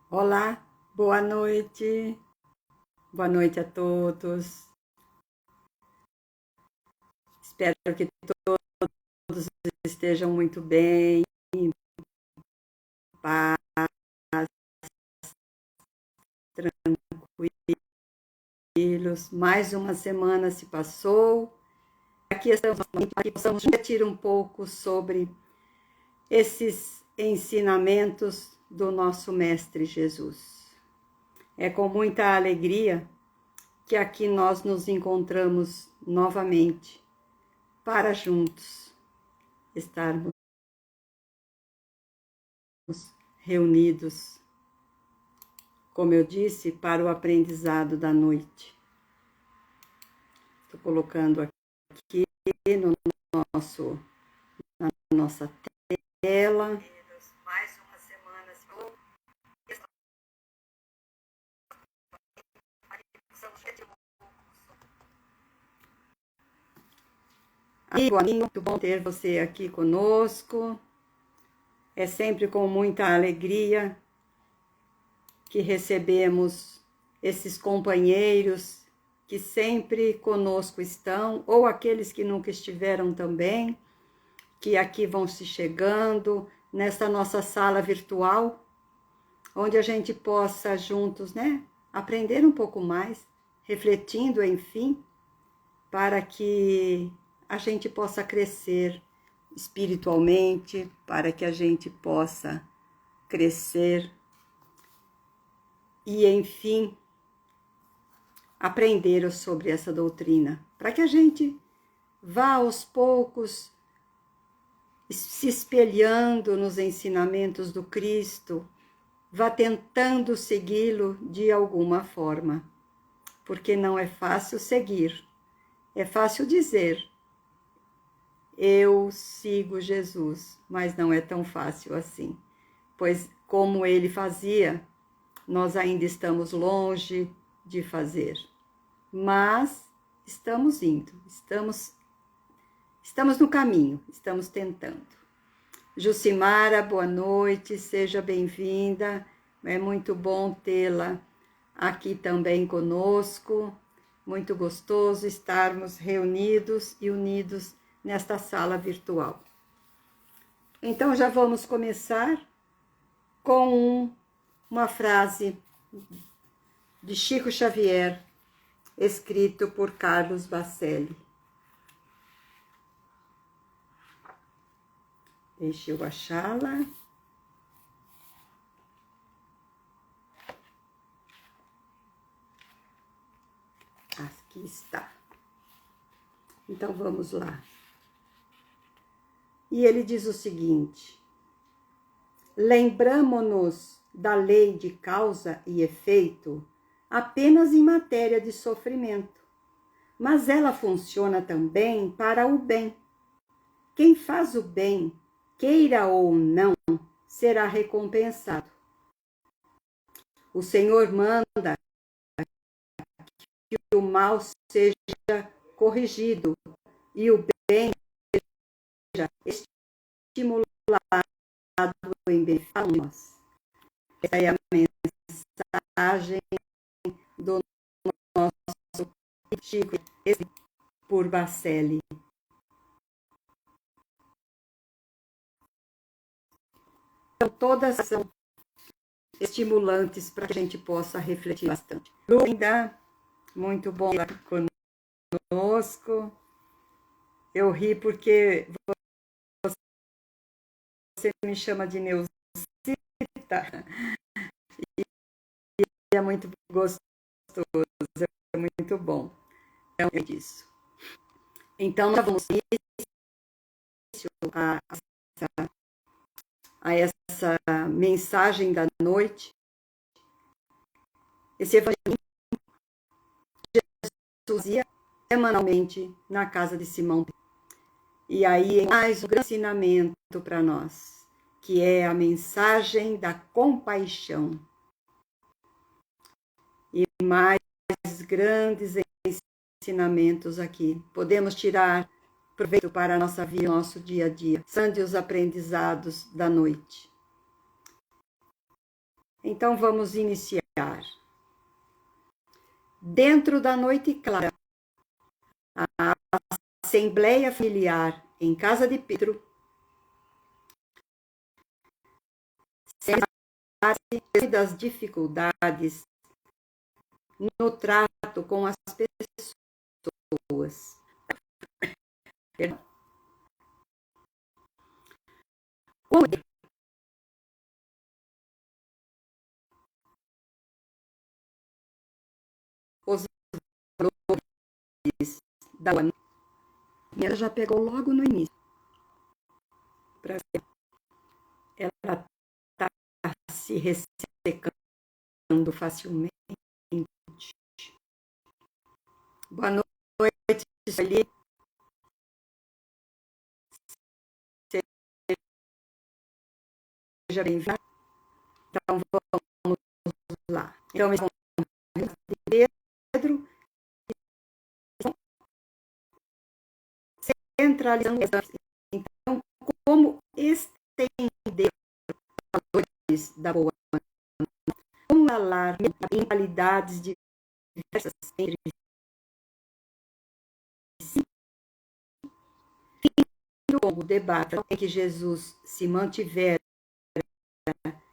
Olá, boa noite. Boa noite a todos. Espero que todos estejam muito bem, paz, tranquilos. Mais uma semana se passou. Aqui estamos para que possamos refletir um pouco sobre esses ensinamentos do nosso Mestre Jesus. É com muita alegria que aqui nós nos encontramos novamente para juntos estarmos reunidos, como eu disse, para o aprendizado da noite. Estou colocando aqui no nosso, na nossa tela. Mais uma semana. Amigo, muito bom ter você aqui conosco. É sempre com muita alegria que recebemos esses companheiros que sempre conosco estão, ou aqueles que nunca estiveram também, que aqui vão se chegando nesta nossa sala virtual, onde a gente possa juntos, aprender um pouco mais, refletindo, enfim, para que a gente possa crescer espiritualmente, para que a gente possa crescer e, enfim, aprender sobre essa doutrina, para que a gente vá aos poucos se espelhando nos ensinamentos do Cristo, vá tentando segui-lo de alguma forma, porque não é fácil seguir, é fácil dizer, eu sigo Jesus, mas não é tão fácil assim, pois como ele fazia, nós ainda estamos longe de fazer, mas estamos indo, estamos no caminho, estamos tentando. Jucimara, boa noite, seja bem-vinda, é muito bom tê-la aqui também conosco, muito gostoso estarmos reunidos e unidos nesta sala virtual. Então já vamos começar com uma frase de Chico Xavier, escrito por Carlos Bacelli. Deixa eu achá-la. Aqui está. Então vamos lá. E ele diz o seguinte: lembramo-nos da lei de causa e efeito apenas em matéria de sofrimento, mas ela funciona também para o bem. Quem faz o bem, queira ou não, será recompensado. O Senhor manda que o mal seja corrigido e o bem seja estimulado em benefício a nós. Essa é a mensagem do nosso Chico por Bacelli. Então, todas são estimulantes para que a gente possa refletir bastante. Linda, muito bom estar conosco. Eu ri porque você me chama de Neusita e é muito gostoso, é muito bom. Então, é disso. Então, nós vamos início a essa mensagem da noite. Esse evangelho Jesus ia semanalmente na casa de Simão. E aí, mais um grande ensinamento para nós, que é a mensagem da compaixão. E mais grandes ensinamentos aqui. Podemos tirar proveito para a nossa vida, nosso dia a dia. São os aprendizados da noite. Então vamos iniciar. Dentro da noite clara, a assembleia familiar em casa de Pedro das dificuldades no trato com as pessoas. Os valores da ela já pegou logo no início. Ela está se ressecando facilmente. Boa noite, Sueli. Seja bem-vinda. Então, vamos lá. Então, Pedro, centralizando. Então, como estender os valores da boa noite? Como falar em qualidades diversas entre si? O debate em que Jesus se mantiver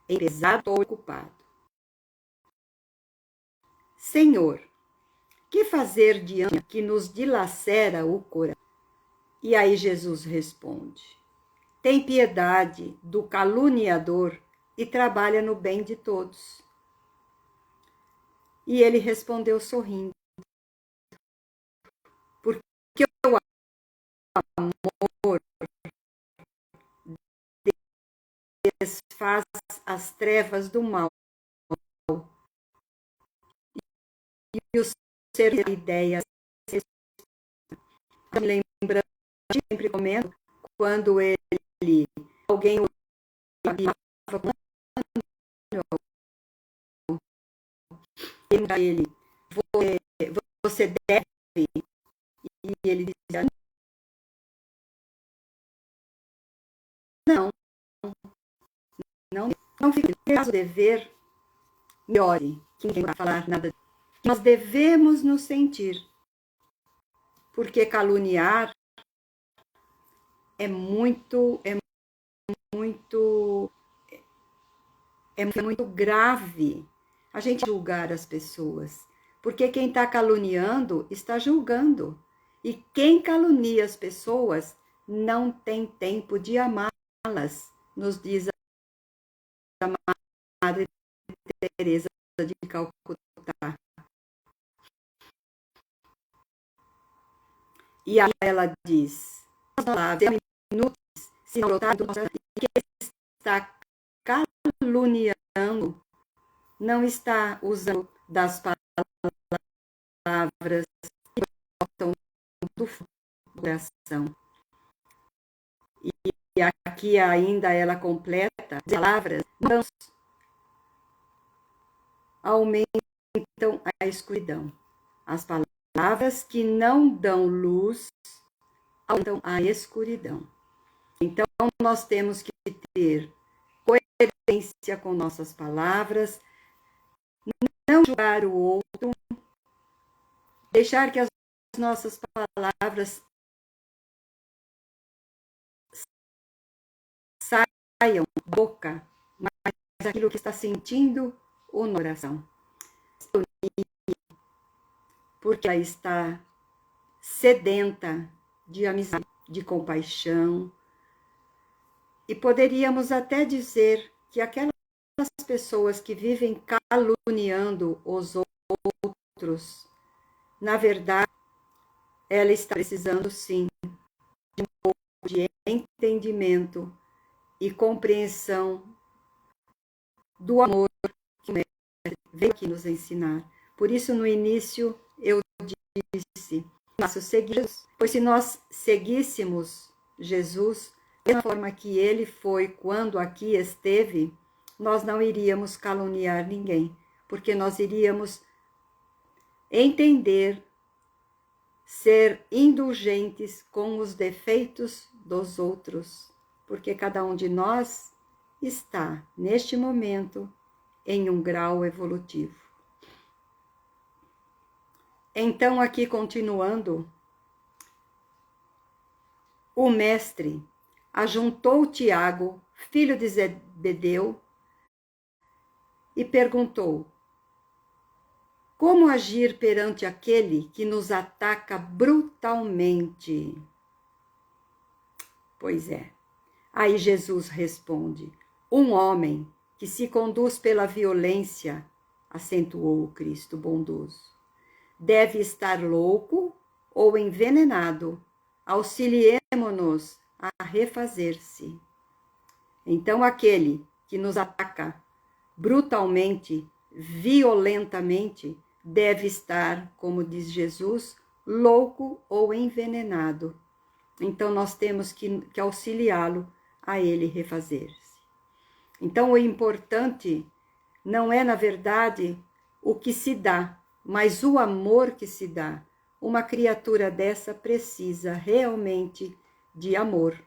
em pesado ou ocupado. Senhor, que fazer diante que nos dilacera o coração? E aí Jesus responde: tem piedade do caluniador e trabalha no bem de todos. E ele respondeu sorrindo: porque o amor desfaz as trevas do mal. E o ser da ideia, lembrando, sempre comento, quando alguém ele, você deve, e ele dizia, não fique caso dever, melhore, que ninguém vai falar nada. Nós devemos nos sentir, porque caluniar é muito grave. A gente julgar as pessoas, porque quem está caluniando está julgando. E quem calunia as pessoas não tem tempo de amá-las, nos diz a Madre Teresa de Calcutá. E aí ela diz: minutos, se não notar, que está caluniando, não está usando das palavras que botam do coração. E aqui ainda ela completa: as palavras não aumentam a escuridão. As palavras que não dão luz aumentam a escuridão. Então, nós temos que ter coerência com nossas palavras, não julgar o outro, deixar que as nossas palavras saiam da boca, mas aquilo que está sentindo ou no coração. Porque ela está sedenta de amizade, de compaixão. E poderíamos até dizer que aquelas pessoas que vivem caluniando os outros, na verdade, ela está precisando sim de um pouco de entendimento e compreensão do amor que o Mestre veio aqui nos ensinar. Por isso, no início, eu disse: nosso seguir, pois se nós seguíssemos Jesus da mesma forma que ele foi quando aqui esteve, nós não iríamos caluniar ninguém, porque nós iríamos entender, ser indulgentes com os defeitos dos outros, porque cada um de nós está, neste momento, em um grau evolutivo. Então, aqui continuando, o mestre ajuntou Tiago, filho de Zebedeu, e perguntou: como agir perante aquele que nos ataca brutalmente? Pois é. Aí Jesus responde: um homem que se conduz pela violência, acentuou o Cristo bondoso, deve estar louco ou envenenado. Auxiliemo-nos a refazer-se. Então, aquele que nos ataca brutalmente, violentamente, deve estar, como diz Jesus, louco ou envenenado. Então, nós temos que auxiliá-lo a ele refazer-se. Então, o importante não é, na verdade, o que se dá, mas o amor que se dá. Uma criatura dessa precisa realmente de amor,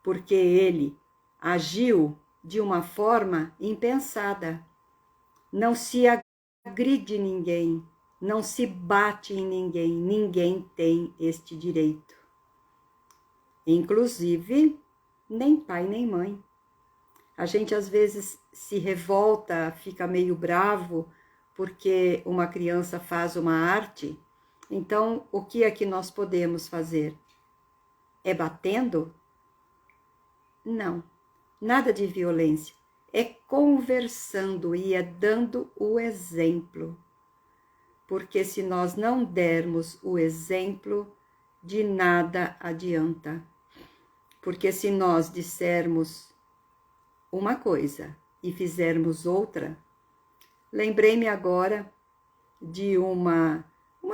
porque ele agiu de uma forma impensada. Não se agride ninguém, não se bate em ninguém, ninguém tem este direito. Inclusive, nem pai nem mãe. A gente às vezes se revolta, fica meio bravo porque uma criança faz uma arte. Então, o que é que nós podemos fazer? É batendo? Não, nada de violência. É conversando e é dando o exemplo. Porque se nós não dermos o exemplo, de nada adianta. Porque se nós dissermos uma coisa e fizermos outra, lembrei-me agora de uma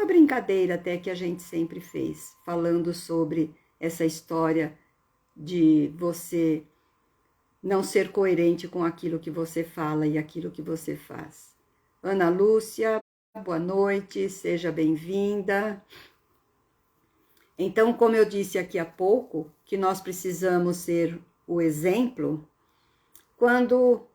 brincadeira até que a gente sempre fez, falando sobre essa história de você não ser coerente com aquilo que você fala e aquilo que você faz. Ana Lúcia, boa noite, seja bem-vinda. Então, como eu disse aqui há pouco, que nós precisamos ser o exemplo, quando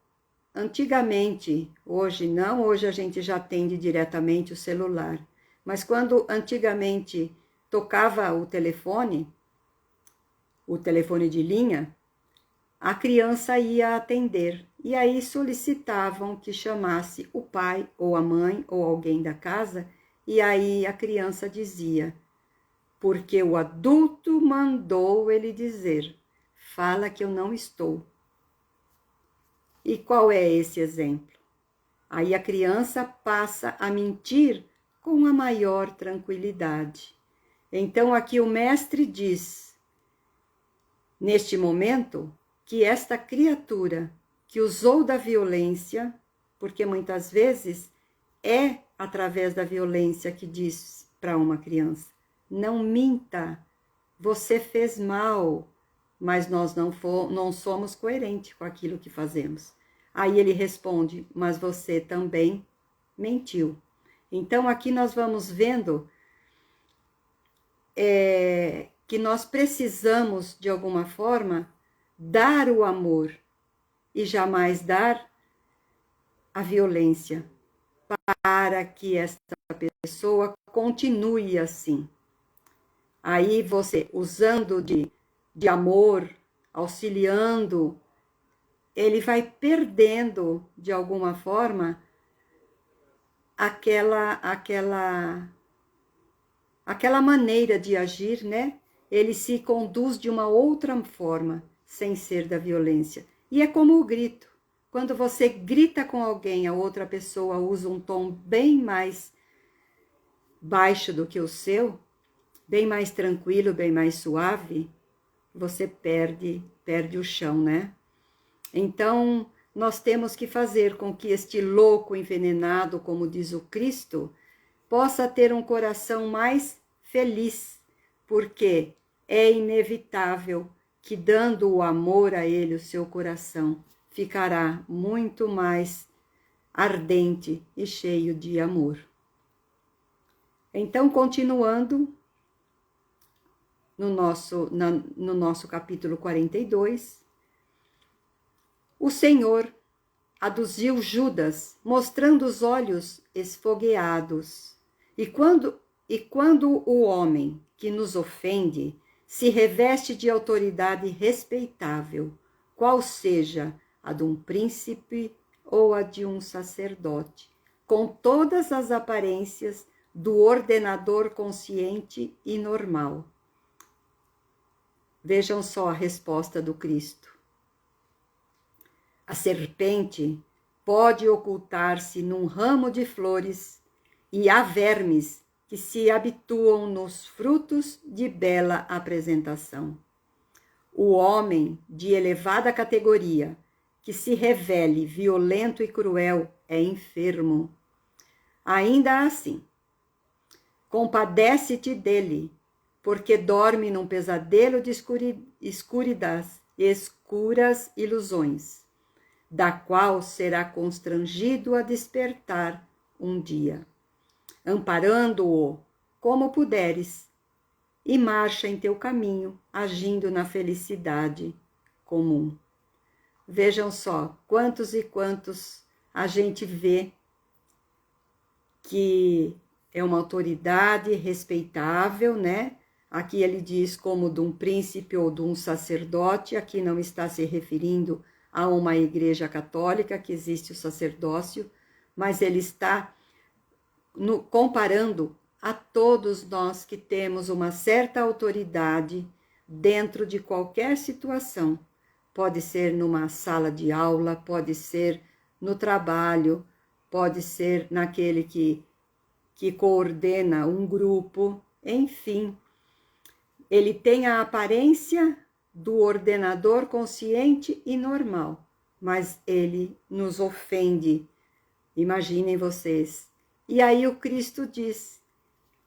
antigamente, hoje não, hoje a gente já atende diretamente o celular, mas quando antigamente tocava o telefone de linha, a criança ia atender e aí solicitavam que chamasse o pai ou a mãe ou alguém da casa e aí a criança dizia: porque o adulto mandou ele dizer, fala que eu não estou. E qual é esse exemplo? Aí a criança passa a mentir com a maior tranquilidade. Então aqui o mestre diz, neste momento, que esta criatura que usou da violência, porque muitas vezes é através da violência que diz para uma criança, não minta, você fez mal, mas nós não somos coerentes com aquilo que fazemos. Aí ele responde, mas você também mentiu. Então aqui nós vamos vendo que nós precisamos, de alguma forma, dar o amor e jamais dar a violência para que esta pessoa continue assim. Aí você, usando de amor, auxiliando, ele vai perdendo, de alguma forma, aquela maneira de agir, né? Ele se conduz de uma outra forma, sem ser da violência. E é como o grito. Quando você grita com alguém, a outra pessoa usa um tom bem mais baixo do que o seu, bem mais tranquilo, bem mais suave, você perde o chão, né? Então, nós temos que fazer com que este louco envenenado, como diz o Cristo, possa ter um coração mais feliz, porque é inevitável que, dando o amor a ele, o seu coração ficará muito mais ardente e cheio de amor. Então, continuando no nosso capítulo 42, o Senhor aduziu Judas, mostrando os olhos esfogueados. E quando o homem que nos ofende se reveste de autoridade respeitável, qual seja a de um príncipe ou a de um sacerdote, com todas as aparências do ordenador consciente e normal. Vejam só a resposta do Cristo. A serpente pode ocultar-se num ramo de flores e há vermes que se habituam nos frutos de bela apresentação. O homem de elevada categoria, que se revele violento e cruel, é enfermo. Ainda assim, compadece-te dele, porque dorme num pesadelo de escuras ilusões, da qual será constrangido a despertar um dia. Amparando-o como puderes, e marcha em teu caminho, agindo na felicidade comum. Vejam só, quantos e quantos a gente vê que é uma autoridade respeitável, né? Aqui ele diz como de um príncipe ou de um sacerdote, aqui não está se referindo a uma igreja católica que existe o sacerdócio, mas ele está comparando a todos nós que temos uma certa autoridade dentro de qualquer situação. Pode ser numa sala de aula, pode ser no trabalho, pode ser naquele que coordena um grupo, enfim. Ele tem a aparência do ordenador consciente e normal, mas ele nos ofende. Imaginem vocês. E aí o Cristo diz,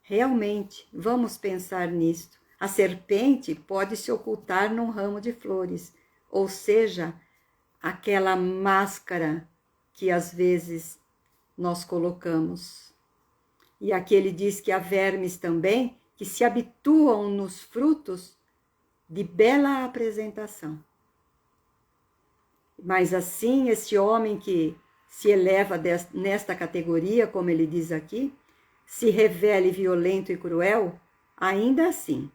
realmente, vamos pensar nisto. A serpente pode se ocultar num ramo de flores, ou seja, aquela máscara que às vezes nós colocamos. E aqui ele diz que há vermes também que se habituam nos frutos de bela apresentação. Mas assim, esse homem que se eleva nesta categoria, como ele diz aqui, se revele violento e cruel, ainda assim,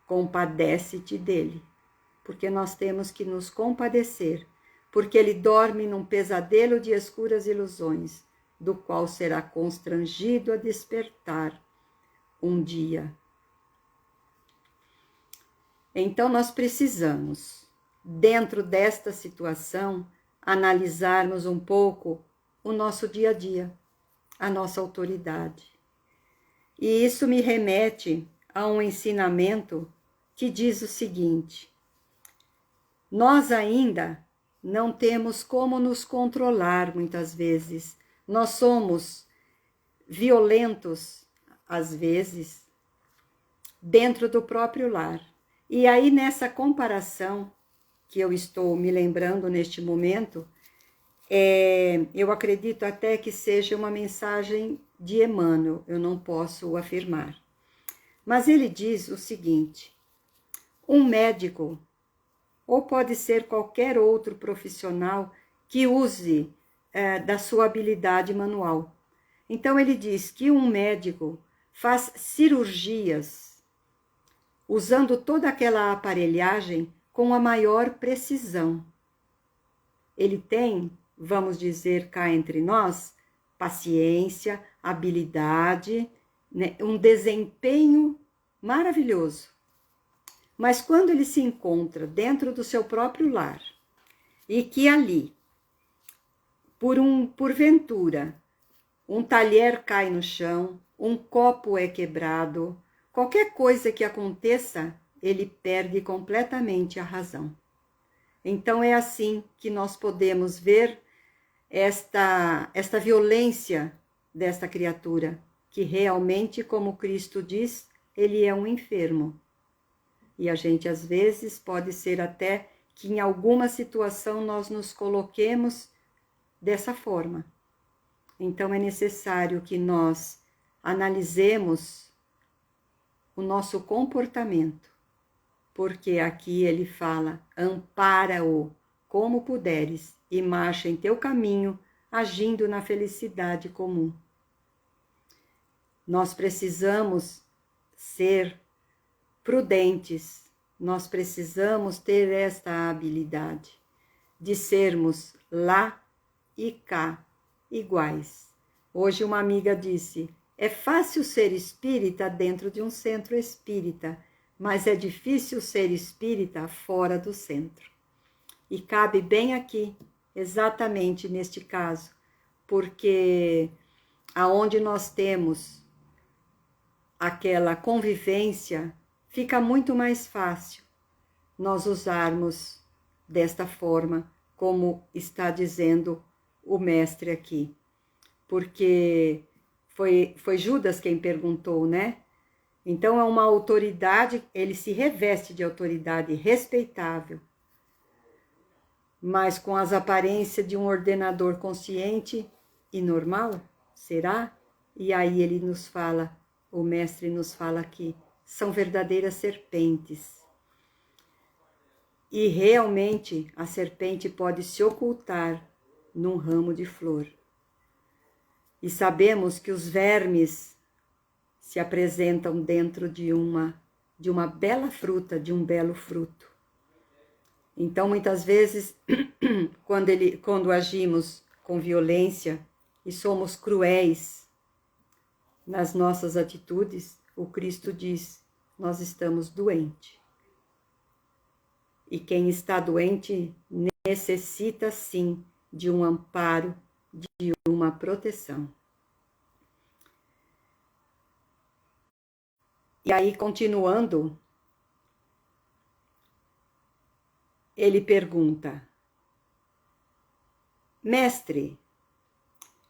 compadece-te dele, porque nós temos que nos compadecer, porque ele dorme num pesadelo de escuras ilusões, do qual será constrangido a despertar um dia. Então nós precisamos, dentro desta situação, analisarmos um pouco o nosso dia a dia, a nossa autoridade. E isso me remete a um ensinamento que diz o seguinte: nós ainda não temos como nos controlar muitas vezes. Nós somos violentos, às vezes, dentro do próprio lar. E aí, nessa comparação que eu estou me lembrando neste momento, eu acredito até que seja uma mensagem de Emmanuel, eu não posso afirmar. Mas ele diz o seguinte: um médico, ou pode ser qualquer outro profissional que use da sua habilidade manual. Então ele diz que um médico faz cirurgias usando toda aquela aparelhagem com a maior precisão. Ele tem, vamos dizer cá entre nós, paciência, habilidade, né, um desempenho maravilhoso. Mas quando ele se encontra dentro do seu próprio lar e que ali, porventura, um talher cai no chão, um copo é quebrado, qualquer coisa que aconteça, ele perde completamente a razão. Então é assim que nós podemos ver esta violência desta criatura, que realmente, como Cristo diz, ele é um enfermo. E a gente, às vezes, pode ser até que em alguma situação nós nos coloquemos dessa forma. Então é necessário que nós analisemos o nosso comportamento, porque aqui ele fala, ampara-o como puderes, e marcha em teu caminho, agindo na felicidade comum. Nós precisamos ser prudentes, nós precisamos ter esta habilidade de sermos lá e cá iguais. Hoje uma amiga disse: é fácil ser espírita dentro de um centro espírita, mas é difícil ser espírita fora do centro. E cabe bem aqui, exatamente neste caso, porque aonde nós temos aquela convivência, fica muito mais fácil nós usarmos desta forma, como está dizendo o mestre aqui. Porque foi Judas quem perguntou, né? Então é uma autoridade, ele se reveste de autoridade respeitável, mas com as aparências de um ordenador consciente e normal, será? E aí ele nos fala, o mestre nos fala que são verdadeiras serpentes. E realmente a serpente pode se ocultar num ramo de flor. E sabemos que os vermes se apresentam dentro de uma bela fruta, de um belo fruto. Então, muitas vezes, quando agimos com violência e somos cruéis nas nossas atitudes, o Cristo diz: nós estamos doentes. E quem está doente necessita, sim, de um amparo, de uma proteção. E aí, continuando, ele pergunta: mestre,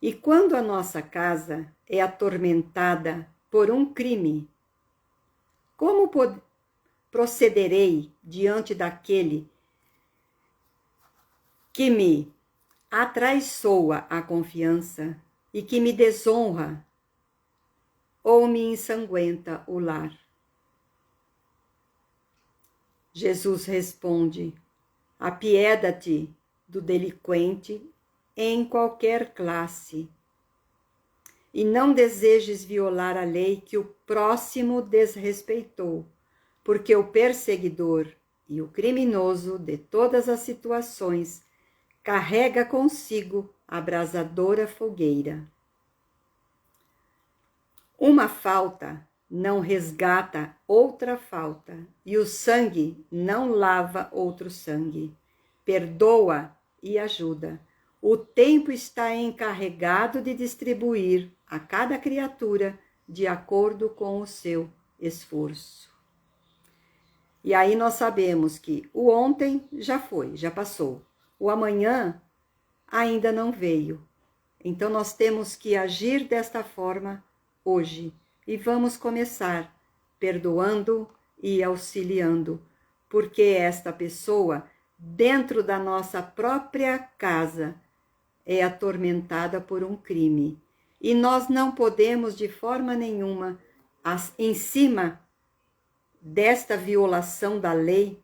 e quando a nossa casa é atormentada por um crime, como procederei diante daquele que me atraiçoa a confiança e que me desonra ou me ensanguenta o lar? Jesus responde: apieda-te do delinquente em qualquer classe, e não desejes violar a lei que o próximo desrespeitou, porque o perseguidor e o criminoso de todas as situações carrega consigo a abrasadora fogueira. Uma falta não resgata outra falta, e o sangue não lava outro sangue. Perdoa e ajuda. O tempo está encarregado de distribuir a cada criatura de acordo com o seu esforço. E aí nós sabemos que o ontem já foi, já passou. O amanhã ainda não veio. Então nós temos que agir desta forma hoje. E vamos começar perdoando e auxiliando, porque esta pessoa, dentro da nossa própria casa, é atormentada por um crime. E nós não podemos, de forma nenhuma, em cima desta violação da lei,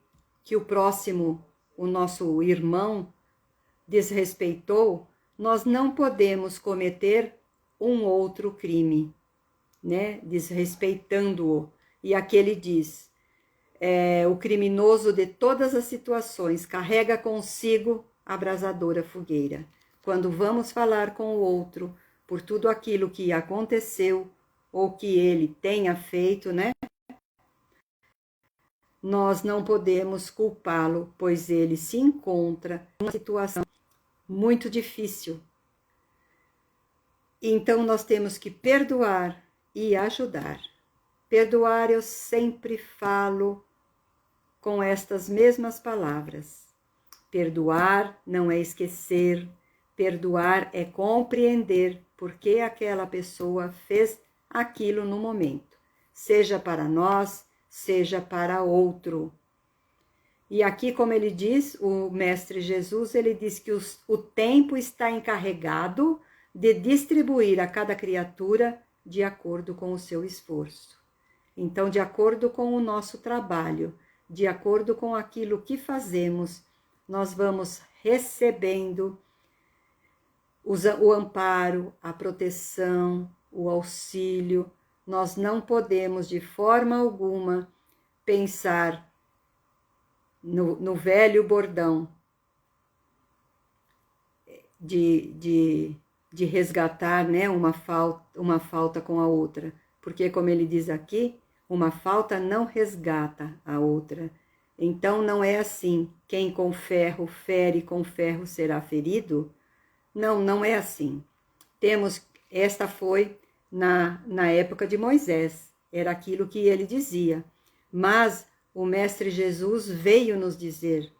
que o próximo, o nosso irmão, desrespeitou, nós não podemos cometer um outro crime, né? Desrespeitando-o. E aqui ele diz: o criminoso de todas as situações carrega consigo a abrasadora fogueira. Quando vamos falar com o outro por tudo aquilo que aconteceu ou que ele tenha feito, né? Nós não podemos culpá-lo, pois ele se encontra em uma situação muito difícil. Então nós temos que perdoar e ajudar. Perdoar, eu sempre falo com estas mesmas palavras. Perdoar não é esquecer, perdoar é compreender por que aquela pessoa fez aquilo no momento, seja para nós, seja para outro. E aqui, como ele diz, o Mestre Jesus, ele diz que o tempo está encarregado de distribuir a cada criatura de acordo com o seu esforço. Então, de acordo com o nosso trabalho, de acordo com aquilo que fazemos, nós vamos recebendo o amparo, a proteção, o auxílio. Nós não podemos de forma alguma pensar no velho bordão de resgatar, né, uma falta com a outra. Porque, como ele diz aqui, uma falta não resgata a outra. Então, não é assim. Quem com ferro fere, com ferro será ferido. Não é assim. Esta foi na época de Moisés, era aquilo que ele dizia. Mas o Mestre Jesus veio nos dizer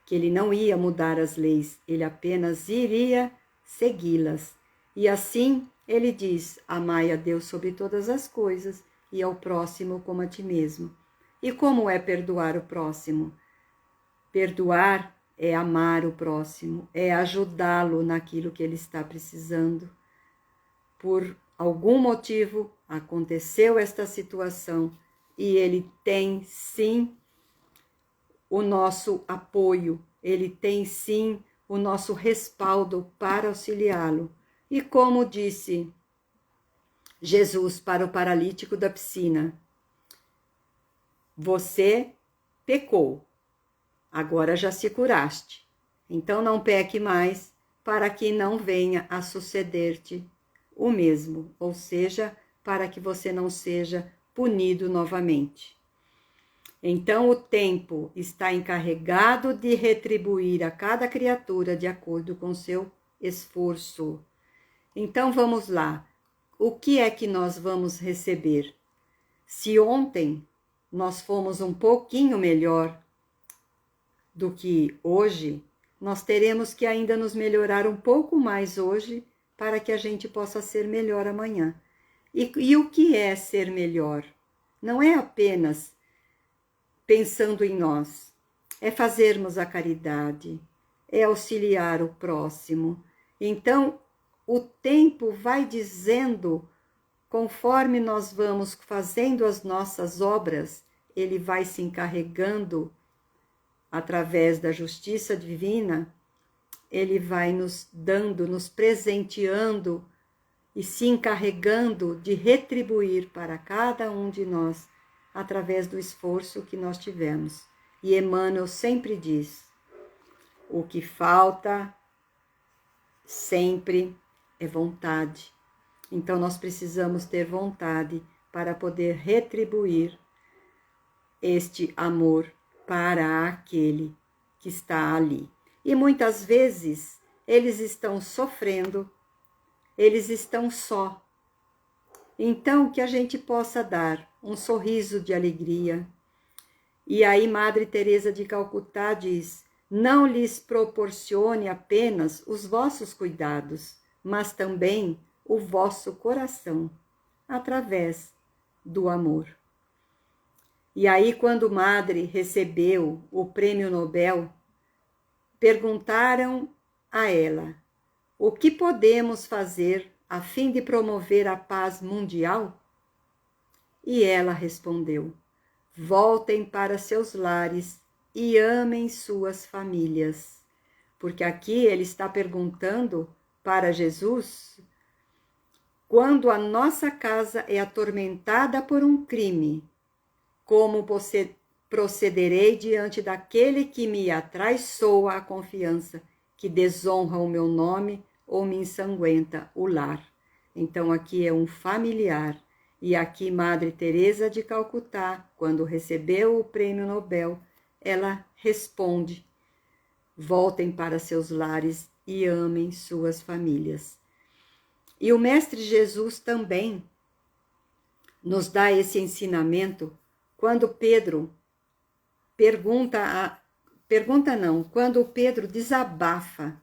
que ele não ia mudar as leis, ele apenas iria segui-las. E assim ele diz: amai a Deus sobre todas as coisas e ao próximo como a ti mesmo. E como é perdoar o próximo? Perdoar é amar o próximo, é ajudá-lo naquilo que ele está precisando. Por algum motivo aconteceu esta situação e ele tem sim o nosso apoio, ele tem sim o nosso respaldo para auxiliá-lo. E como disse Jesus para o paralítico da piscina: você pecou, agora já se curaste, então não peque mais, para que não venha a suceder-te o mesmo, ou seja, para que você não seja punido novamente. Então o tempo está encarregado de retribuir a cada criatura de acordo com seu esforço. Então vamos lá, o que é que nós vamos receber? Se ontem nós fomos um pouquinho melhor do que hoje, nós teremos que ainda nos melhorar um pouco mais hoje para que a gente possa ser melhor amanhã. E o que é ser melhor? Não é apenas pensando em nós, é fazermos a caridade, é auxiliar o próximo. Então, o tempo vai dizendo, conforme nós vamos fazendo as nossas obras, ele vai se encarregando através da justiça divina, ele vai nos dando, nos presenteando e se encarregando de retribuir para cada um de nós através do esforço que nós tivemos. E Emmanuel sempre diz: o que falta sempre é vontade. Então nós precisamos ter vontade para poder retribuir este amor para aquele que está ali. E muitas vezes eles estão sofrendo, eles estão só. Então que a gente possa dar um sorriso de alegria. E aí Madre Teresa de Calcutá diz: não lhes proporcione apenas os vossos cuidados, mas também o vosso coração, através do amor. E aí, quando Madre recebeu o Prêmio Nobel, perguntaram a ela: o que podemos fazer a fim de promover a paz mundial? E ela respondeu: voltem para seus lares e amem suas famílias. Porque aqui ele está perguntando para Jesus: quando a nossa casa é atormentada por um crime, como procederei diante daquele que me atraiçoa a confiança, que desonra o meu nome ou me ensanguenta o lar? Então aqui é um familiar. E aqui Madre Teresa de Calcutá, quando recebeu o Prêmio Nobel, ela responde: voltem para seus lares e amem suas famílias. E o Mestre Jesus também nos dá esse ensinamento quando quando Pedro desabafa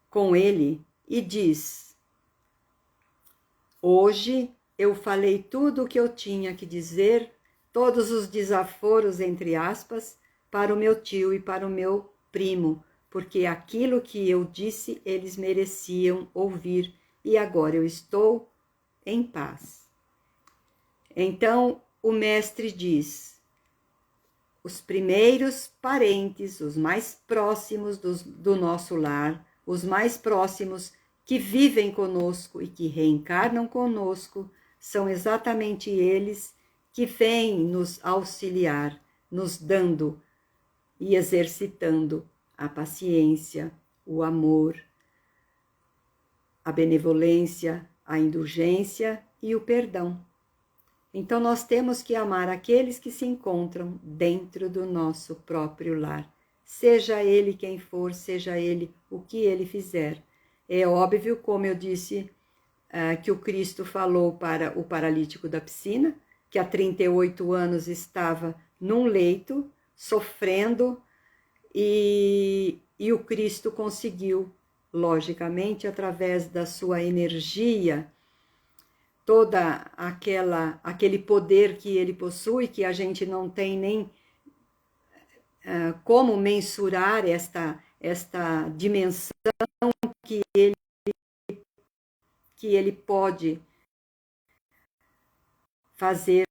com ele e diz: hoje eu falei tudo o que eu tinha que dizer, todos os desaforos, entre aspas, para o meu tio e para o meu primo, porque aquilo que eu disse eles mereciam ouvir e agora eu estou em paz. Então o mestre diz: os primeiros parentes, os mais próximos do nosso lar, os mais próximos que vivem conosco e que reencarnam conosco, são exatamente eles que vêm nos auxiliar, nos dando e exercitando a paciência, o amor, a benevolência, a indulgência e o perdão. Então, nós temos que amar aqueles que se encontram dentro do nosso próprio lar, seja ele quem for, seja ele o que ele fizer. É óbvio, como eu disse, que o Cristo falou para o paralítico da piscina, que há 38 anos estava num leito, sofrendo, e o Cristo conseguiu, logicamente, através da sua energia, toda aquele poder que ele possui, que a gente não tem nem como mensurar esta dimensão que ele pode fazer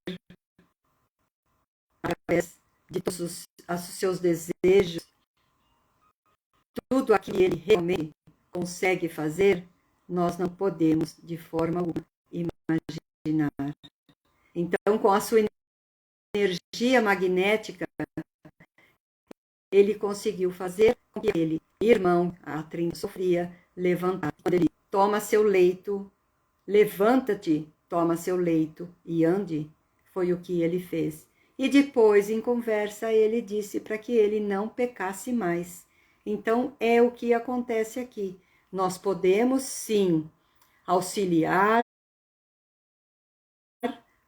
através de todos os seus desejos, tudo aquilo que ele realmente consegue fazer, nós não podemos de forma alguma imaginar. Então, com a sua energia magnética, ele conseguiu fazer com que aquele irmão, a Trin sofria, levantar. Quando ele toma seu leito, levanta-te, toma seu leito e ande, foi o que ele fez. E depois, em conversa, ele disse para que ele não pecasse mais. Então, é o que acontece aqui. Nós podemos, sim, auxiliar,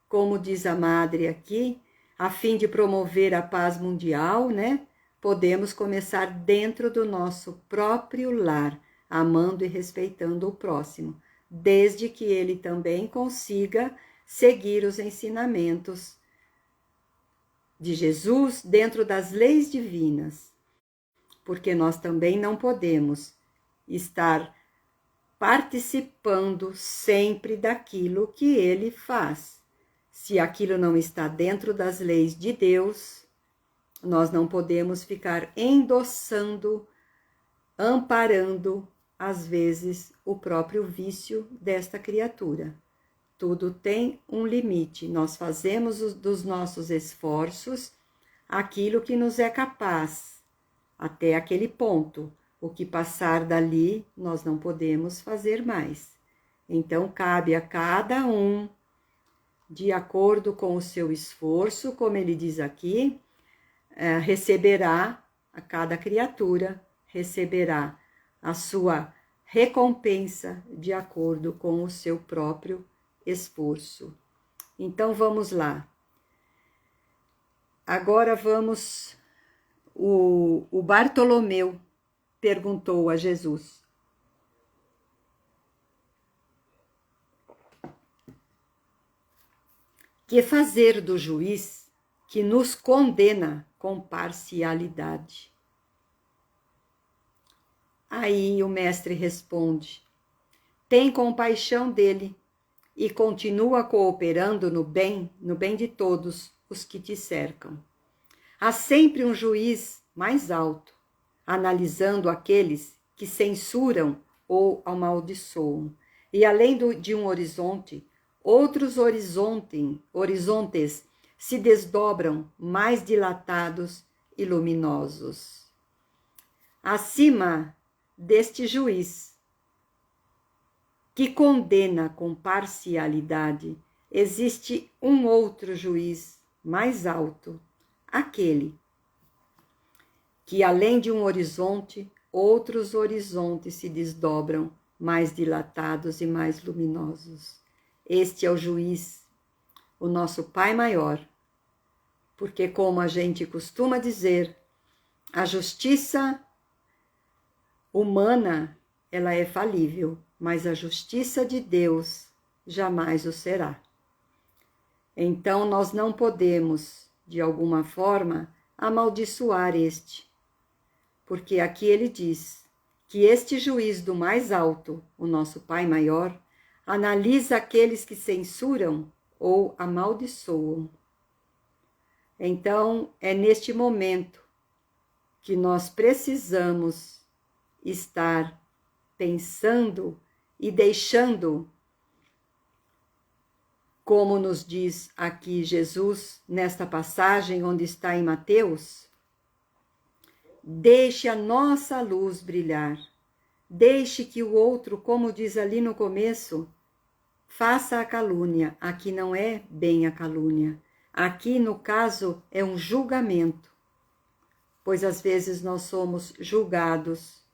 como diz a Madre aqui, a fim de promover a paz mundial, né? Podemos começar dentro do nosso próprio lar, amando e respeitando o próximo, desde que ele também consiga seguir os ensinamentos de Jesus dentro das leis divinas, porque nós também não podemos estar participando sempre daquilo que ele faz. Se aquilo não está dentro das leis de Deus, nós não podemos ficar endossando, amparando, às vezes, o próprio vício desta criatura. Tudo tem um limite. Nós fazemos dos nossos esforços aquilo que nos é capaz, até aquele ponto. O que passar dali, nós não podemos fazer mais. Então, cabe a cada um, de acordo com o seu esforço, como ele diz aqui, receberá, a cada criatura receberá a sua recompensa de acordo com o seu próprio esforço. Então, vamos lá. Agora vamos... O Bartolomeu perguntou a Jesus: que fazer do juiz que nos condena com parcialidade? Aí o mestre responde: tem compaixão dele e continua cooperando no bem de todos os que te cercam. Há sempre um juiz mais alto, analisando aqueles que censuram ou amaldiçoam. E além de um horizonte, outros horizontes se desdobram mais dilatados e luminosos. Acima deste juiz, que condena com parcialidade, existe um outro juiz mais alto, aquele que, além de um horizonte, outros horizontes se desdobram mais dilatados e mais luminosos. Este é o juiz, o nosso Pai Maior, porque, como a gente costuma dizer, a justiça humana, ela é falível, mas a justiça de Deus jamais o será. Então, nós não podemos, de alguma forma, amaldiçoar este, porque aqui ele diz que este juiz do mais alto, o nosso Pai Maior, analisa aqueles que censuram ou amaldiçoam. Então, é neste momento que nós precisamos estar pensando e deixando, como nos diz aqui Jesus, nesta passagem onde está em Mateus, deixe a nossa luz brilhar, deixe que o outro, como diz ali no começo, faça a calúnia. Aqui não é bem a calúnia, aqui no caso é um julgamento, pois às vezes nós somos julgados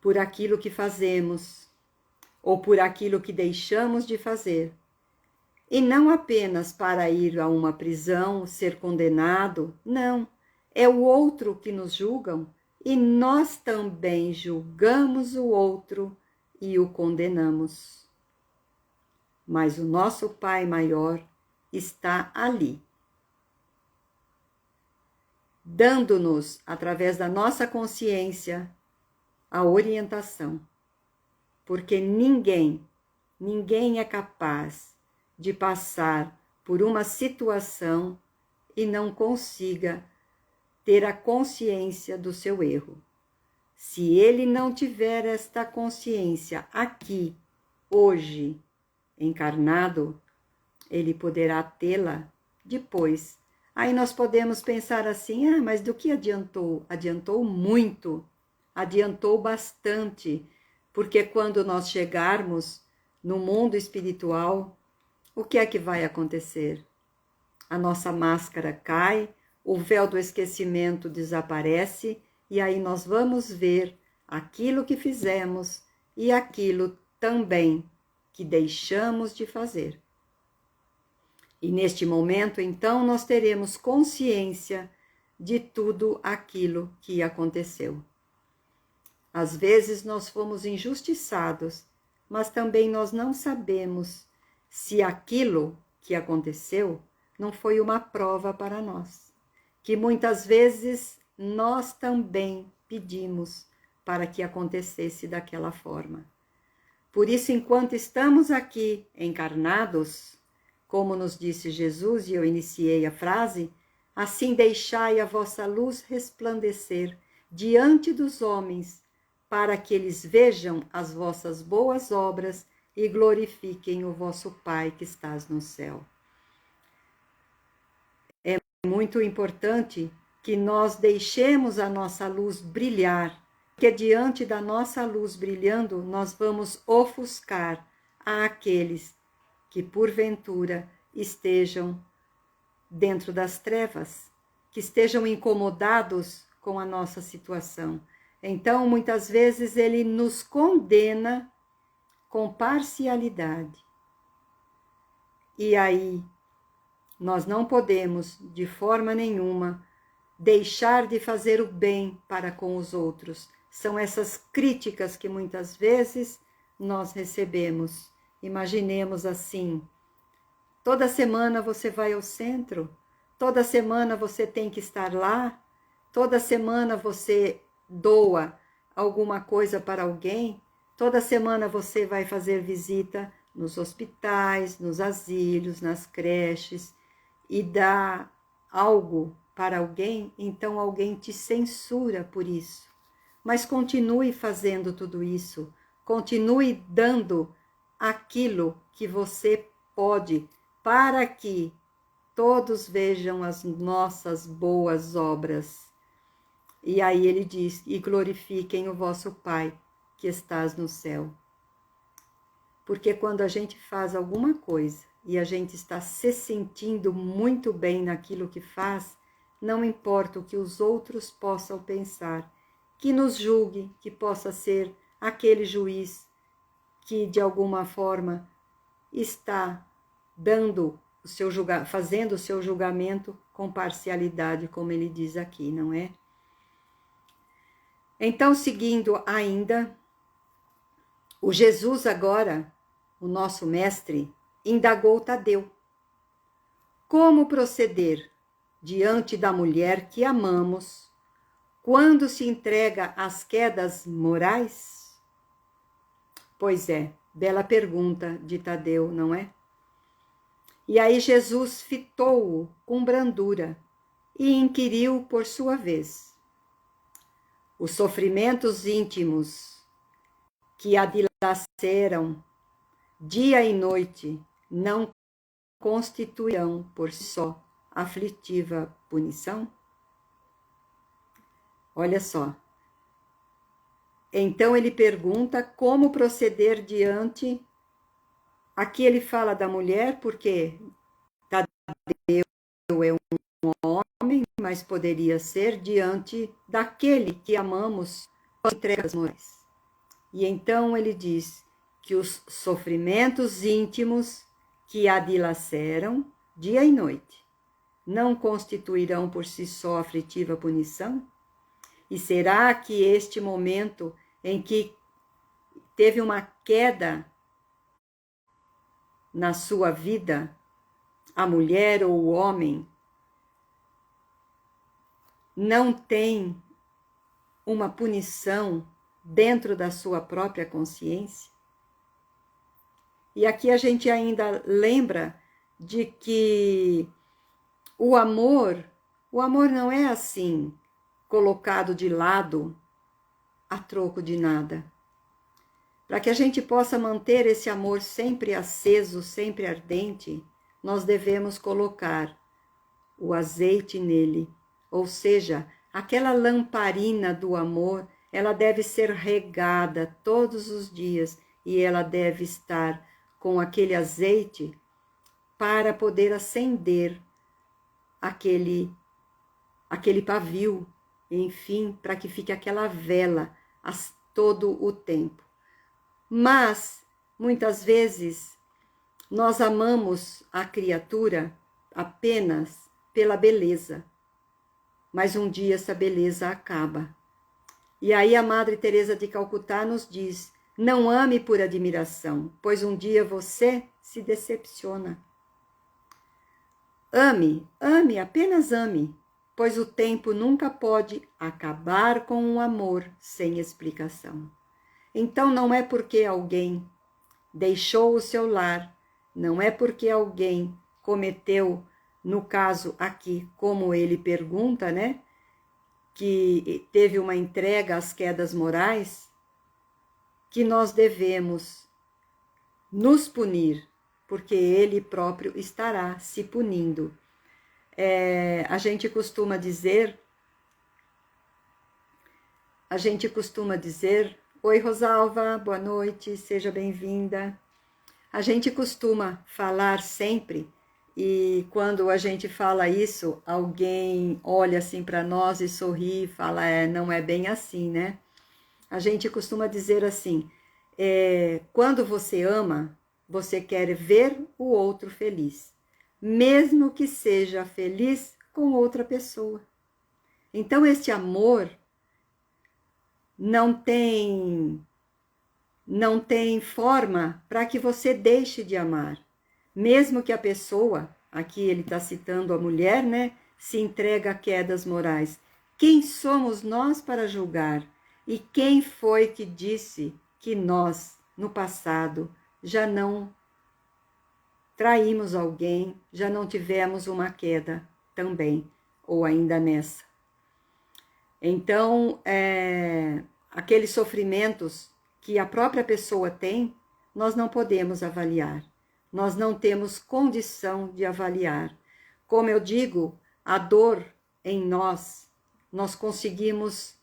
por aquilo que fazemos ou por aquilo que deixamos de fazer. E não apenas para ir a uma prisão, ser condenado, não. É o outro que nos julgam e nós também julgamos o outro e o condenamos. Mas o nosso Pai maior está ali, dando-nos, através da nossa consciência, a orientação. Porque ninguém é capaz de passar por uma situação e não consiga ter a consciência do seu erro. Se ele não tiver esta consciência aqui, hoje, encarnado, ele poderá tê-la depois. Aí nós podemos pensar assim, mas do que adiantou? Adiantou muito, adiantou bastante, porque quando nós chegarmos no mundo espiritual, o que é que vai acontecer? A nossa máscara cai, o véu do esquecimento desaparece e aí nós vamos ver aquilo que fizemos e aquilo também que deixamos de fazer. E neste momento, então, nós teremos consciência de tudo aquilo que aconteceu. Às vezes nós fomos injustiçados, mas também nós não sabemos se aquilo que aconteceu não foi uma prova para nós, que muitas vezes nós também pedimos para que acontecesse daquela forma. Por isso, enquanto estamos aqui encarnados, como nos disse Jesus, e eu iniciei a frase, assim deixai a vossa luz resplandecer diante dos homens, para que eles vejam as vossas boas obras e glorifiquem o vosso Pai que estás no céu. É muito importante que nós deixemos a nossa luz brilhar, porque diante da nossa luz brilhando, nós vamos ofuscar àqueles que porventura estejam dentro das trevas, que estejam incomodados com a nossa situação. Então, muitas vezes, ele nos condena com parcialidade. E aí, nós não podemos, de forma nenhuma, deixar de fazer o bem para com os outros. São essas críticas que muitas vezes nós recebemos. Imaginemos assim, toda semana você vai ao centro, toda semana você tem que estar lá, toda semana você doa alguma coisa para alguém, toda semana você vai fazer visita nos hospitais, nos asilos, nas creches e dá algo para alguém, então alguém te censura por isso. Mas continue fazendo tudo isso, continue dando aquilo que você pode, para que todos vejam as nossas boas obras. E aí ele diz, e glorifiquem o vosso Pai que estás no céu. Porque quando a gente faz alguma coisa e a gente está se sentindo muito bem naquilo que faz, não importa o que os outros possam pensar, que nos julgue, que possa ser aquele juiz que de alguma forma está dando o seu fazendo o seu julgamento com parcialidade, como ele diz aqui, não é? Então, seguindo ainda, o Jesus agora, o nosso mestre, indagou Tadeu. Como proceder diante da mulher que amamos quando se entrega às quedas morais? Pois é, bela pergunta de Tadeu, não é? E aí Jesus fitou-o com brandura e inquiriu por sua vez: os sofrimentos íntimos que a dilaceram dia e noite não constituirão por si só aflitiva punição? Olha só. Então ele pergunta como proceder diante. Aqui ele fala da mulher, porque Tadeu é um homem, mas poderia ser diante daquele que amamos com entregas morais. E então ele diz que os sofrimentos íntimos que a dilaceram dia e noite não constituirão por si só aflitiva punição? E será que este momento em que teve uma queda na sua vida, a mulher ou o homem, não tem uma punição dentro da sua própria consciência? E aqui a gente ainda lembra de que o amor não é assim, colocado de lado a troco de nada. Para que a gente possa manter esse amor sempre aceso, sempre ardente, nós devemos colocar o azeite nele, ou seja, aquela lamparina do amor, ela deve ser regada todos os dias e ela deve estar com aquele azeite para poder acender aquele pavio, enfim, para que fique aquela vela todo o tempo. Mas, muitas vezes, nós amamos a criatura apenas pela beleza, mas um dia essa beleza acaba. E aí a Madre Teresa de Calcutá nos diz: não ame por admiração, pois um dia você se decepciona. Ame, apenas ame, pois o tempo nunca pode acabar com um amor sem explicação. Então não é porque alguém deixou o seu lar, não é porque alguém cometeu, no caso aqui, como ele pergunta, né, que teve uma entrega às quedas morais, que nós devemos nos punir, porque ele próprio estará se punindo. A gente costuma dizer, oi Rosalva, boa noite, seja bem-vinda. A gente costuma falar sempre, e quando a gente fala isso, alguém olha assim para nós e sorri e fala, não é bem assim, né? A gente costuma dizer assim, quando você ama, você quer ver o outro feliz, mesmo que seja feliz com outra pessoa. Então, este amor não tem forma para que você deixe de amar. Mesmo que a pessoa, aqui ele está citando a mulher, né, se entrega a quedas morais. Quem somos nós para julgar? E quem foi que disse que nós, no passado, já não traímos alguém, já não tivemos uma queda também, ou ainda nessa? Então, aqueles sofrimentos que a própria pessoa tem, nós não podemos avaliar. Nós não temos condição de avaliar. Como eu digo, a dor em nós conseguimos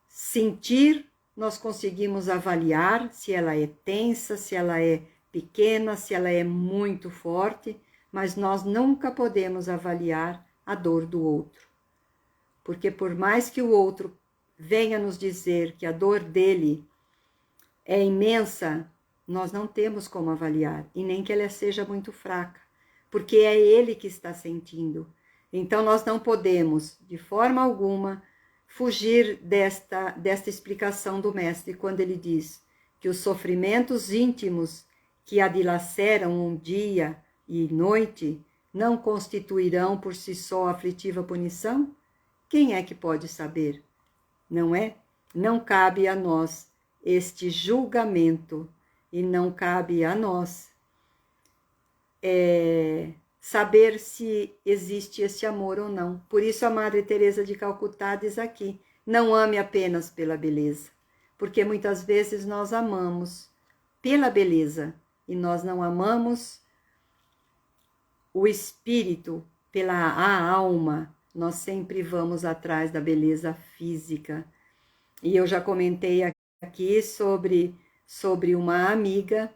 sentir, nós conseguimos avaliar se ela é tensa, se ela é pequena, se ela é muito forte, mas nós nunca podemos avaliar a dor do outro. Porque por mais que o outro venha nos dizer que a dor dele é imensa, nós não temos como avaliar, e nem que ela seja muito fraca, porque é ele que está sentindo. Então nós não podemos, de forma alguma, fugir desta explicação do mestre, quando ele diz que os sofrimentos íntimos que a dilaceram um dia e noite não constituirão por si só aflitiva punição? Quem é que pode saber? Não é? Não cabe a nós este julgamento e não cabe a nós saber se existe esse amor ou não. Por isso a Madre Teresa de Calcutá diz aqui, não ame apenas pela beleza, porque muitas vezes nós amamos pela beleza e nós não amamos o espírito, a alma. Nós sempre vamos atrás da beleza física. E eu já comentei aqui sobre uma amiga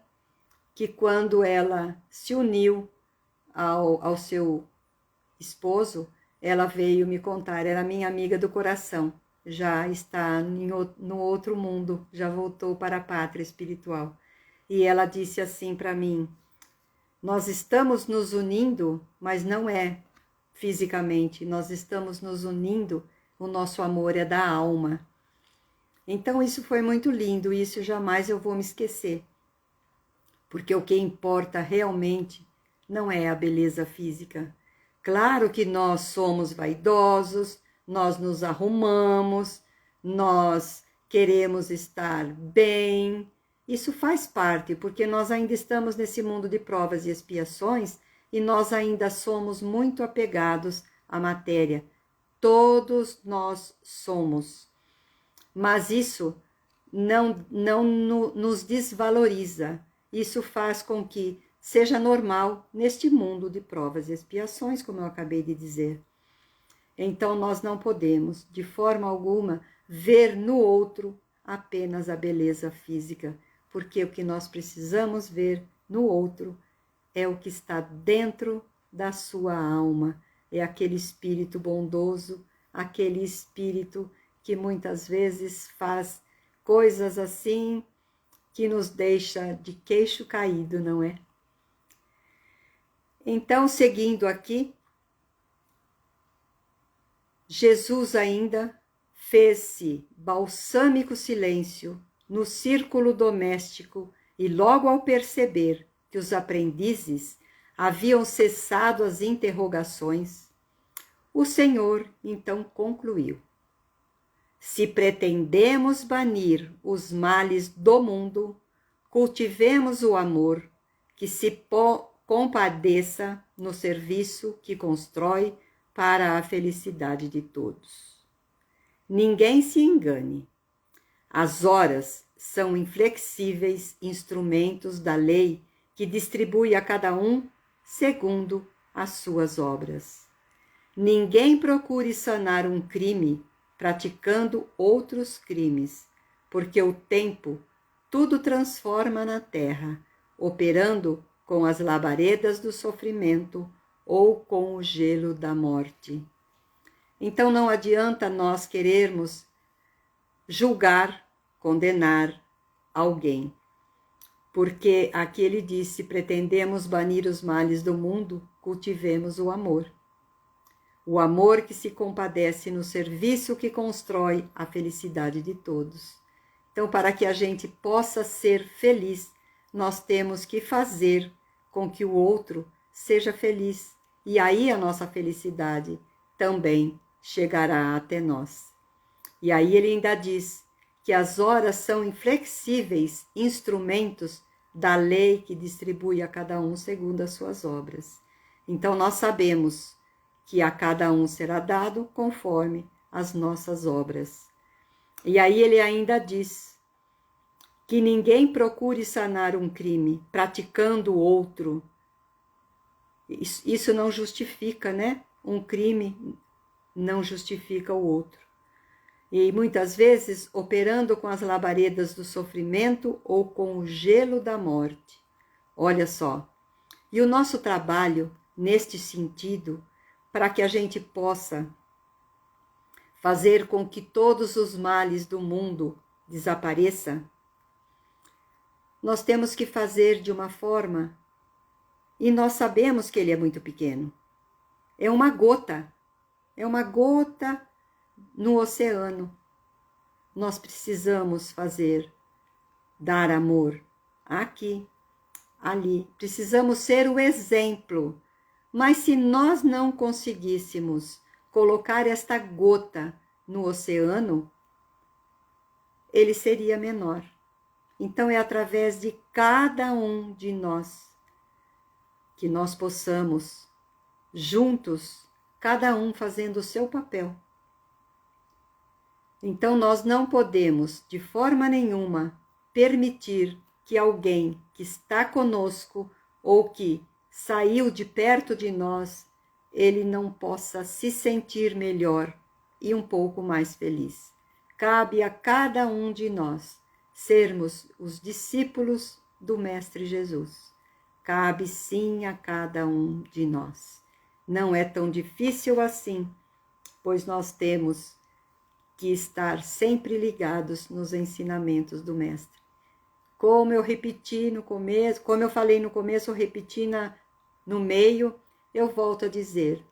que quando ela se uniu ao seu esposo, ela veio me contar, era minha amiga do coração, já está no outro mundo, já voltou para a pátria espiritual. E ela disse assim para mim, nós estamos nos unindo, mas não é fisicamente, nós estamos nos unindo, o nosso amor é da alma. Então isso foi muito lindo, isso jamais eu vou me esquecer. Porque o que importa realmente não é a beleza física. Claro que nós somos vaidosos, nós nos arrumamos, nós queremos estar bem. Isso faz parte, porque nós ainda estamos nesse mundo de provas e expiações e nós ainda somos muito apegados à matéria. Todos nós somos. Mas isso não nos desvaloriza. Isso faz com que seja normal neste mundo de provas e expiações, como eu acabei de dizer. Então, nós não podemos, de forma alguma, ver no outro apenas a beleza física, porque o que nós precisamos ver no outro é o que está dentro da sua alma, é aquele espírito bondoso, aquele espírito que muitas vezes faz coisas assim que nos deixa de queixo caído, não é? Então, seguindo aqui, Jesus ainda fez-se balsâmico silêncio no círculo doméstico e logo ao perceber que os aprendizes haviam cessado as interrogações, o Senhor então concluiu: se pretendemos banir os males do mundo, cultivemos o amor que se compadeça no serviço que constrói para a felicidade de todos. Ninguém se engane. As horas são inflexíveis instrumentos da lei que distribui a cada um segundo as suas obras. Ninguém procure sanar um crime praticando outros crimes, porque o tempo tudo transforma na terra, operando com as labaredas do sofrimento ou com o gelo da morte. Então não adianta nós querermos julgar, condenar alguém, porque aqui ele disse, pretendemos banir os males do mundo, cultivemos o amor. O amor que se compadece no serviço que constrói a felicidade de todos. Então, para que a gente possa ser feliz, nós temos que fazer com que o outro seja feliz. E aí a nossa felicidade também chegará até nós. E aí ele ainda diz que as horas são inflexíveis instrumentos da lei que distribui a cada um segundo as suas obras. Então, nós sabemos que a cada um será dado conforme as nossas obras. E aí ele ainda diz que ninguém procure sanar um crime praticando outro. Isso não justifica, né? Um crime não justifica o outro. E muitas vezes operando com as labaredas do sofrimento ou com o gelo da morte. Olha só. E o nosso trabalho neste sentido, para que a gente possa fazer com que todos os males do mundo desapareçam, nós temos que fazer de uma forma, e nós sabemos que ele é muito pequeno. É uma gota no oceano. Nós precisamos dar amor aqui, ali. Precisamos ser o exemplo. Mas se nós não conseguíssemos colocar esta gota no oceano, ele seria menor. Então é através de cada um de nós que nós possamos, juntos, cada um fazendo o seu papel. Então nós não podemos, de forma nenhuma, permitir que alguém que está conosco ou que saiu de perto de nós, ele não possa se sentir melhor e um pouco mais feliz. Cabe a cada um de nós sermos os discípulos do Mestre Jesus. Cabe sim a cada um de nós. Não é tão difícil assim, pois nós temos que estar sempre ligados nos ensinamentos do Mestre. Como eu repeti no começo, como eu falei no começo, eu repeti no meio, eu volto a dizer,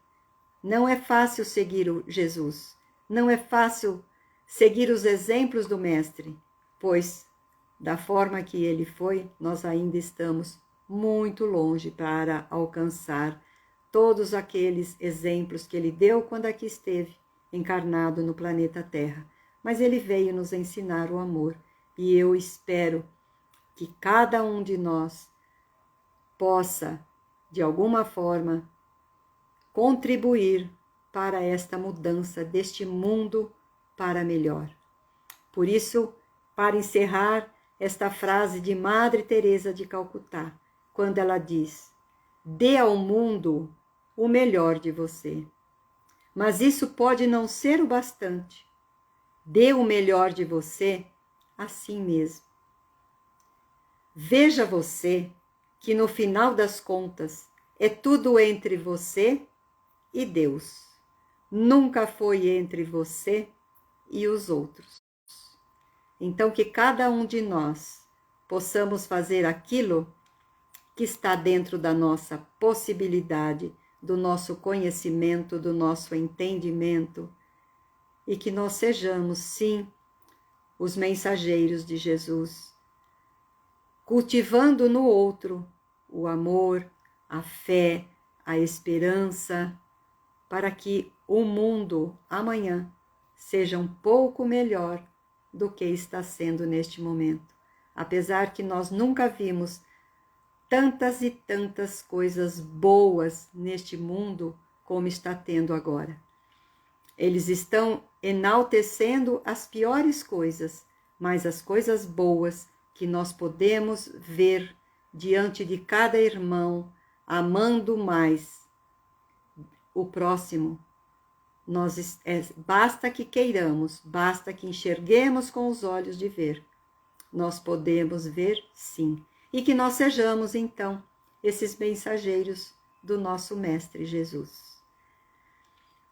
não é fácil seguir o Jesus, não é fácil seguir os exemplos do Mestre, pois da forma que ele foi, nós ainda estamos muito longe para alcançar todos aqueles exemplos que ele deu quando aqui esteve, encarnado no planeta Terra. Mas ele veio nos ensinar o amor, e eu espero que cada um de nós possa, de alguma forma, contribuir para esta mudança deste mundo para melhor. Por isso, para encerrar, esta frase de Madre Teresa de Calcutá, quando ela diz: dê ao mundo o melhor de você. Mas isso pode não ser o bastante. Dê o melhor de você a si mesmo. Veja você que no final das contas é tudo entre você e Deus. Nunca foi entre você e os outros. Então que cada um de nós possamos fazer aquilo que está dentro da nossa possibilidade, do nosso conhecimento, do nosso entendimento, e que nós sejamos, sim, os mensageiros de Jesus, cultivando no outro o amor, a fé, a esperança, para que o mundo amanhã seja um pouco melhor do que está sendo neste momento. Apesar que nós nunca vimos tantas e tantas coisas boas neste mundo como está tendo agora. Eles estão enaltecendo as piores coisas, mas as coisas boas que nós podemos ver diante de cada irmão, amando mais o próximo, basta que queiramos, basta que enxerguemos com os olhos de ver. Nós podemos ver, sim. E que nós sejamos, então, esses mensageiros do nosso Mestre Jesus.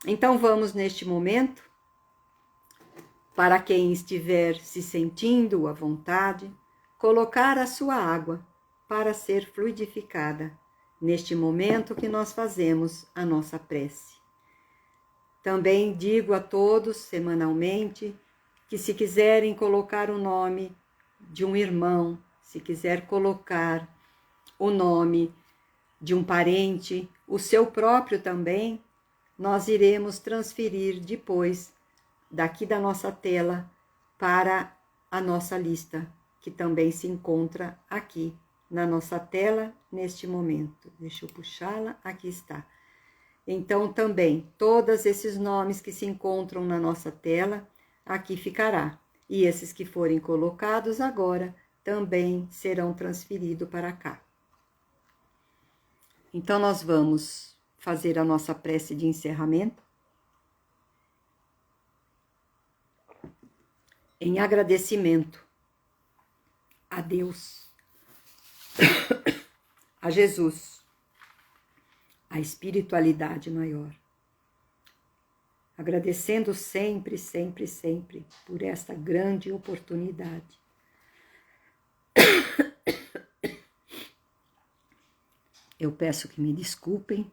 Então vamos, neste momento, para quem estiver se sentindo à vontade, colocar a sua água para ser fluidificada, neste momento que nós fazemos a nossa prece. Também digo a todos, semanalmente, que se quiserem colocar o nome de um irmão, se quiser colocar o nome de um parente, o seu próprio também, nós iremos transferir depois daqui da nossa tela para a nossa lista, que também se encontra aqui na nossa tela neste momento. Deixa eu puxá-la, aqui está. Então também, todos esses nomes que se encontram na nossa tela, aqui ficará. E esses que forem colocados agora, também serão transferidos para cá. Então, nós vamos fazer a nossa prece de encerramento. Em agradecimento a Deus, a Jesus, a espiritualidade maior. Agradecendo sempre, sempre, sempre por esta grande oportunidade. Eu peço que me desculpem.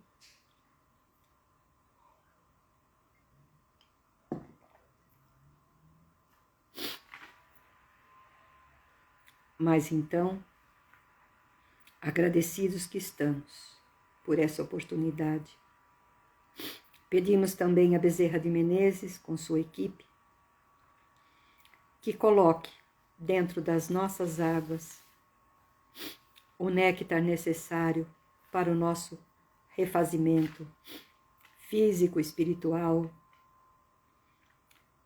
Mas então, agradecidos que estamos por essa oportunidade, pedimos também a Bezerra de Menezes, com sua equipe, que coloque dentro das nossas águas o néctar necessário para o nosso refazimento físico, espiritual.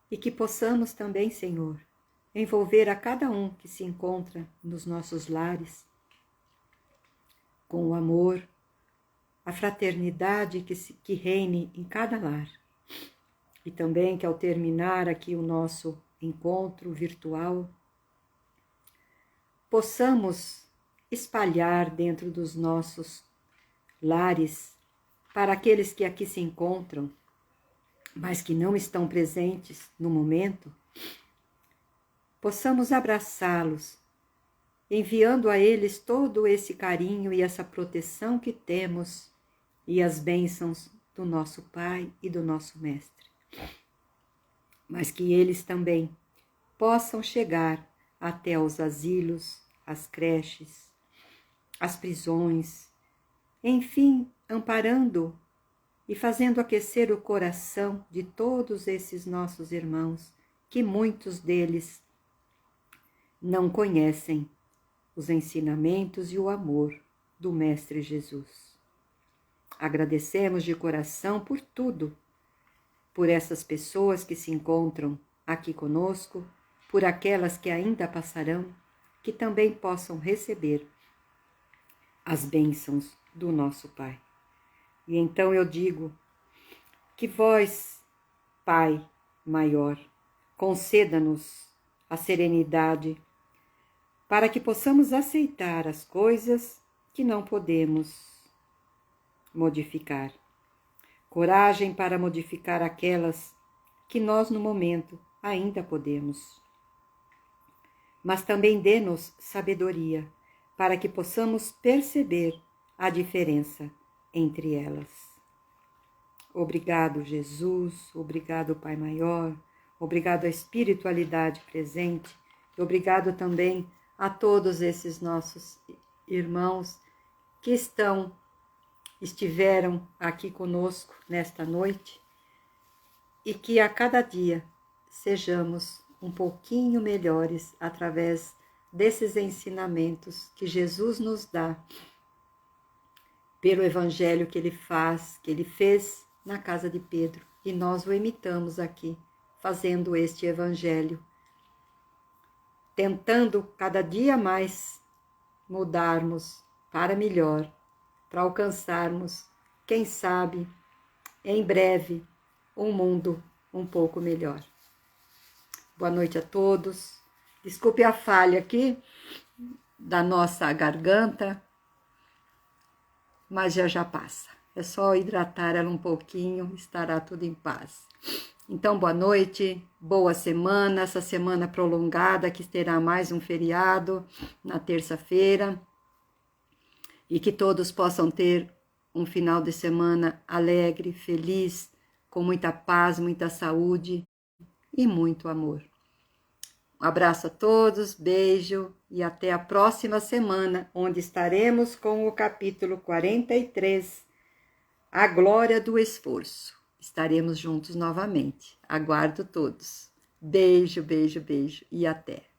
E que possamos também, Senhor, envolver a cada um que se encontra nos nossos lares com o amor, a fraternidade que reine em cada lar. E também que ao terminar aqui o nosso encontro virtual, possamos espalhar dentro dos nossos lares, para aqueles que aqui se encontram, mas que não estão presentes no momento, possamos abraçá-los, enviando a eles todo esse carinho e essa proteção que temos e as bênçãos do nosso Pai e do nosso Mestre. Mas que eles também possam chegar até os asilos, as creches, as prisões, enfim, amparando e fazendo aquecer o coração de todos esses nossos irmãos, que muitos deles não conhecem os ensinamentos e o amor do Mestre Jesus. Agradecemos de coração por tudo, por essas pessoas que se encontram aqui conosco, por aquelas que ainda passarão, que também possam receber as bênçãos do nosso Pai. E então eu digo que vós, Pai maior, conceda-nos a serenidade para que possamos aceitar as coisas que não podemos modificar. Coragem para modificar aquelas que nós no momento ainda podemos. Mas também dê-nos sabedoria para que possamos perceber a diferença entre elas. Obrigado, Jesus, obrigado, Pai Maior, obrigado à espiritualidade presente, e obrigado também a todos esses nossos irmãos que estiveram aqui conosco nesta noite, e que a cada dia sejamos um pouquinho melhores através desses ensinamentos que Jesus nos dá pelo evangelho que ele fez na casa de Pedro, e nós o imitamos aqui, fazendo este evangelho, tentando cada dia mais mudarmos para melhor, para alcançarmos, quem sabe, em breve, um mundo um pouco melhor. Boa noite a todos. Desculpe a falha aqui da nossa garganta, mas já passa. É só hidratar ela um pouquinho, estará tudo em paz. Então, boa noite, boa semana, essa semana prolongada, que terá mais um feriado na terça-feira, e que todos possam ter um final de semana alegre, feliz, com muita paz, muita saúde e muito amor. Um abraço a todos, beijo e até a próxima semana, onde estaremos com o capítulo 43, A Glória do Esforço. Estaremos juntos novamente. Aguardo todos. Beijo, beijo, beijo e até.